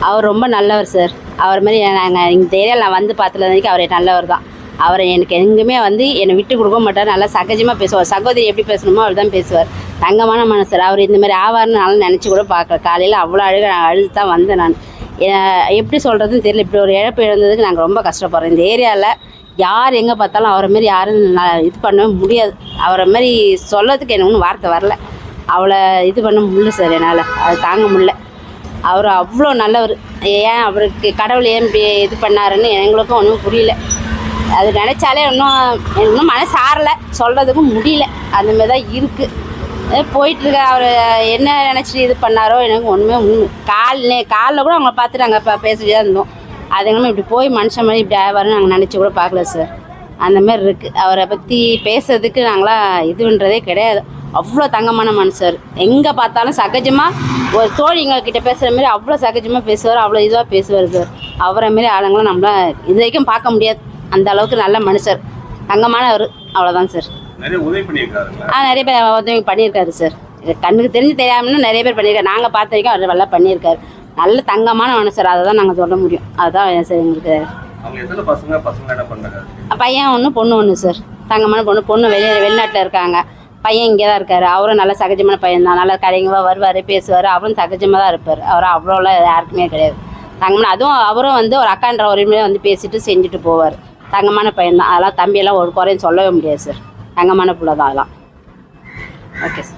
அவர் ரொம்ப நல்லவர் சார். அவர் மாதிரி நாங்கள் இந்த ஏரியாவில் நான் வந்து பார்த்ததுக்கு அவர் நல்லவர் தான். அவர் எனக்கு எங்கேயுமே வந்து என்னை விட்டு கொடுக்க மாட்டார். நல்லா சகஜமாக பேசுவார். சகோதரி எப்படி பேசணுமோ அவர் தான் பேசுவார். தங்கமான மனசர். அவர் இந்த மாதிரி ஆவார்னு நல்லா நினச்சி கூட பார்க்கல. காலையில் அவ்வளோ அழுது தான் வந்தேன் நான். எப்படி சொல்கிறதுன்னு தெரியல. இப்படி ஒரு இழப்பு இழந்ததுக்கு நாங்கள் ரொம்ப கஷ்டப்படுறோம். இந்த ஏரியாவில் யார் எங்கே பார்த்தாலும் அவரை மாரி யாரும் இது பண்ணவே முடியாது. அவரை மாதிரி சொல்லறதுக்கு எனக்கு ஒன்றும் வார்த்தை வரல. அவளை இது பண்ண முடியல சார், என்னால் அது தாங்க முடியல. அவர் அவ்வளோ நல்லவர். ஏன் அவருக்கு கடவுள் ஏன் இது பண்ணாருன்னு எங்களுக்கும் ஒன்றும் புரியல. அது நினச்சாலே இன்னும் மனசு ஆறலை, சொல்கிறதுக்கும் முடியல. அந்தமாரி தான் இருக்குது போயிட்டுருக்க. அவர் என்ன நினச்சிட்டு இது பண்ணாரோ எனக்கு ஒன்றுமே காலில் கூட அவங்கள பார்த்துட்டு நாங்கள் பேசிட்டு தான் இருந்தோம். அதுங்களும் இப்படி போய் மனுஷன் மாதிரி இப்படி ஆவாருன்னு நாங்கள் நினச்சி கூட பார்க்கல சார். அந்தமாரி இருக்குது. அவரை பற்றி பேசுறதுக்கு நாங்களாம் இது பண்ணுறதே கிடையாது. அவ்வளோ தங்கமான மனுஷர். எங்கே பார்த்தாலும் சகஜமாக ஒரு தோழிங்கக்கிட்ட பேசுகிற மாதிரி அவ்வளோ சகஜமாக பேசுவார். அவ்வளோ இதுவாக பேசுவார் சார். அவரை மாரி ஆளுங்களும் நம்மளால் இது வரைக்கும் பார்க்க முடியாது. அந்த அளவுக்கு நல்ல மனுஷர், தங்கமானவர். அவ்வளோதான் சார். நிறைய உதவி பண்ணியிருக்காரு. நிறைய பேர் உதவி பண்ணியிருக்காரு சார். கண்ணுக்கு தெரிஞ்சு தெரியாமலும் நிறைய பேர் பண்ணியிருக்காரு. நாங்கள் பார்த்த வரைக்கும் அவர் நல்லா பண்ணியிருக்காரு. நல்ல தங்கமான மனுஷர். அதை தான் நாங்கள் சொல்ல முடியும். அதுதான் சார் எங்களுக்கு. பையன் ஒன்று பொண்ணு ஒன்று சார். தங்கமான பொண்ணு வெளிநாட்டில் இருக்காங்க. பையன் இங்கே தான் இருக்கார். அவரும் நல்ல சகஜமான பையன் தான். நல்லா கடைங்கவா வருவார், பேசுவார். அவரும் சகஜமாக தான் இருப்பார். அவரும் அவ்வளோலாம் யாருக்குமே கிடையாது. தங்கமான அதுவும் அவரும் வந்து ஒரு அக்கான்ற உரிமையை வந்து பேசிட்டு செஞ்சுட்டு போவார். தங்கமான பையன் தான். அதெல்லாம் தம்பியெல்லாம் ஒரு குறையும் சொல்லவே முடியாது சார். தங்கமான பிள்ளை தான் அதெல்லாம். Okay sir.